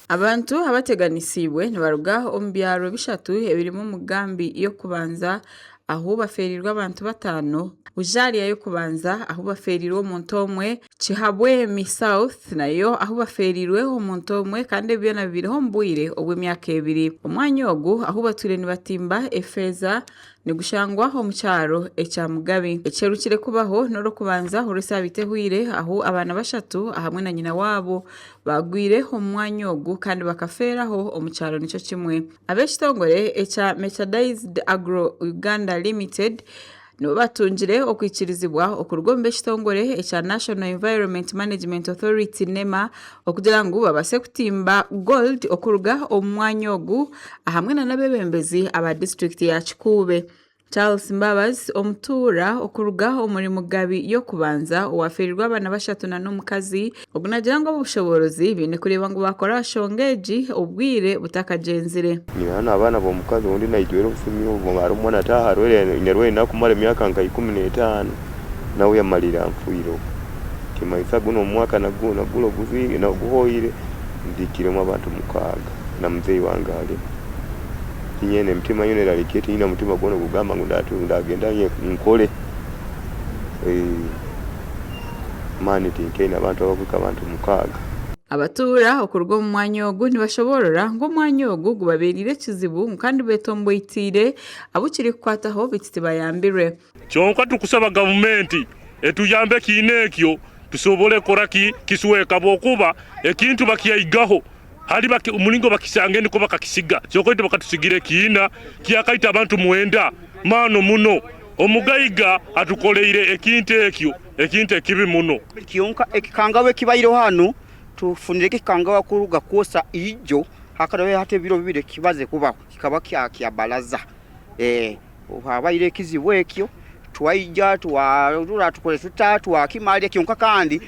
Abantu abateganisiibwe nibaruga omu byaro bishatu ebirimu omugambi y'okubanza ahu baferirwe abantu batano. Bujaria y'okubanza ahu baferirwe omuntu omwe, Kihabwemi South nayo ahu baferirwe omuntu omwe kandi byona biriho omu bwire obw'emyaka 2. Omwanya ogu ahu batwire nibatimba efeeza nigushangwa omu kyaro ekya Mugabi. Ekirukire kubaho n'orw'okubanza orw'esaabiti ehwire ahu abaana bashatu hamwe na nyina waabo bagwire omu mwanya ogu kandi bakafeeraho omu kyaro nikyo kimwe. Ab'ekitongore ekya Mechanized Agro Uganda Limited nibo batungire okwikirizibwa okuruga omu b'ekitongore ekya National Environment Management Authority NEMA okugira ngu babase kutimba gold okuruga omu mwanya ogu hamwe n'abebembezi aba district ya Kikuube. Charles Mbabazi omutuura okuruga omuri Mugabi y'okubanza owaferirwe abaana bashatu n'omukazi ogunagira ngu obushoborozi bine kureba ngu bakora shongeji obwire butakagenzire. Nina abaana b'omukazi undi naitwera obusumi obwo ari omwana ataharwere inerwe nakumara emyaka nka 15 nawe yamalira mfuiro kimaisa guno omwaka nagulo guzi na guhoire ndikiremo abantu mukaga na mzee wange ali nyene mtima yone laliketi ina mtima gwono kugamba ngo ndagenda nkole mani tinkena abantu abavuka abantu mukaga. Abatuura okuruga omu mwanya ogu nibashoborora ng'omwanya ogu gubaberire kizibu kandi betomboitire abukiri kukwataho bititi bayambirwe. Kyonka tukusaba gavumenti etuyambe kinekyo tusobole koraki kisweka bokuba ekintu bakiyigaho hali umulingo bakisange niko bakakisiga kyoko bakatusigire kiina kyakaita abantu mwenda mano muno omugayiga atukoleire ekintu ekibi muno kyonka ekikangawe kibairo hano tufunire kikangawa kuruga kosa ijo hakarawe hate biro bibire kibaze kuba kikaba kya balaza obaire kizibu ekyo twaija twarura tukole tutatu akimali kyonka kandi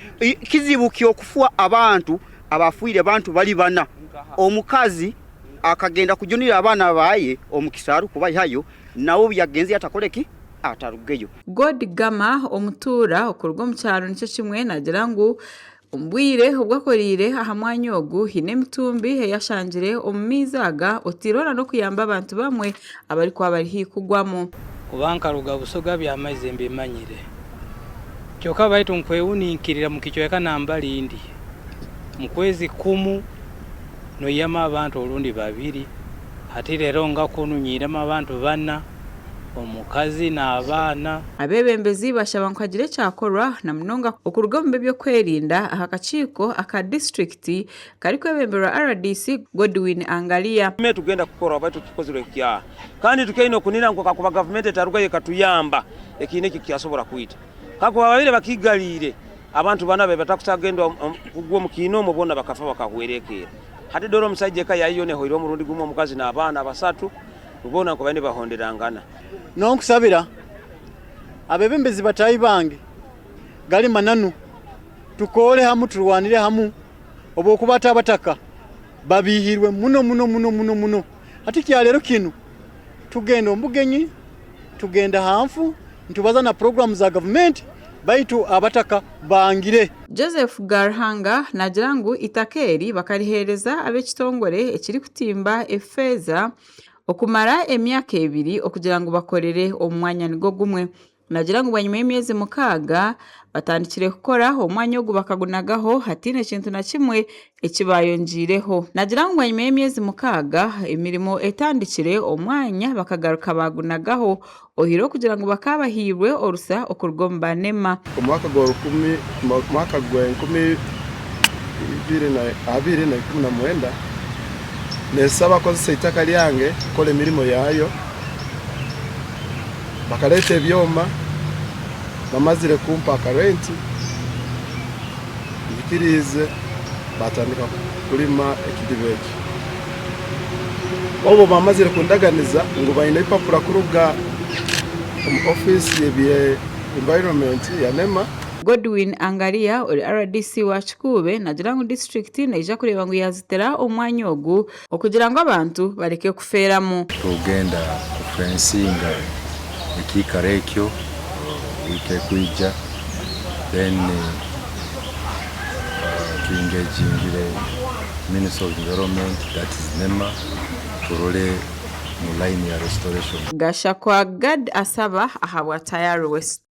kizibu kyo kufua abantu abafuire abantu bali bana omukazi akagenda kujunira abana baye omukisaru kuba hayo nawo byagenzi atakoleki atarugeyo. God Gama omutuura okuruga omu kyaro nikyo kimwe nagira ngu ombwire obwakorire aha mwanya ogu hine emitumbi eyashangire omu miizaga otirora n'okuyamba abantu bamwe abari kuba bari hikugwamu kubanka ruga busoga by'amaizi mbimanyire kyokka baitu nkwewuninkirira mu kichweka namba lindi mukwezi 10 noyama abantu olundi 2 ati lero nga kununyirema abantu 4 omukazi n'abaana. Abebembezi bashaba nkagire kyakorwa na munonga okuruga mu byo kwerinda akakiiko aka district kari kwebembera RDC Godwin Angalia. Tugenda kukora baitu kikozere kya kandi tukaino kunira ngo kakuba government etaruga yekatuyamba ekine kikyasobora kuita kako babire bakigalire abantu banabe batakusagenda kugwo mukino mubona bakafa bakahwerekera hati doro musajje kayayone hoiro murundi gumo omukazi n'abaana basatu ubona ko bane bahonderangana nonkusabira abebembezi batayi bange gali mananu tukole hamu turwanire hamu obokubata abataka babihirwe muno ati kyalero kino tugenda ombugenyi tugenda hanfu ntubaza na program za government baitu abataka bangire. Joseph Garhanga nagira ngu itakeri bakarihereza ab'ekitongore ekiri kutimba efeeza okumara emyaka 2 okugira ngu bakorere omwanya nigo gumwe. Nagira ngu banyuma y'emyezi 6 batandikire kukora omwanya ogu bakagunagaho hatine kintu na kimwe ekibayonjireho. Nagira ngu banyuma y'emyezi 6 emirimo etandikire omwanya bakagaruka bagunagaho ohiro kugira ngu bakabahirwe orusa okuruga mu banema. Omwaka gwa 2019 nesaba kozesa itaka lyange kole mirimo yayo bakaleta ebyoma bamazire kumpa akarenti bikirize batandika kulima ekidibeki obo bamazire kundaganiza ngo bayina ipapura kuruga mu office ye environment ya NEMA. Godwin Angalia ori RDC wa Kikuube nagira ngu district neija kureba ngu yazitera omwanya ogu okugira ngo abantu bareke kuferamu. Tugenda kufensinga ekikarekyo ike kuija then tuingejingire Ministry of Environment, that is NEMA, turole mu line ya restoration. Gashakwa Gad asaba ahabwa Tayari West.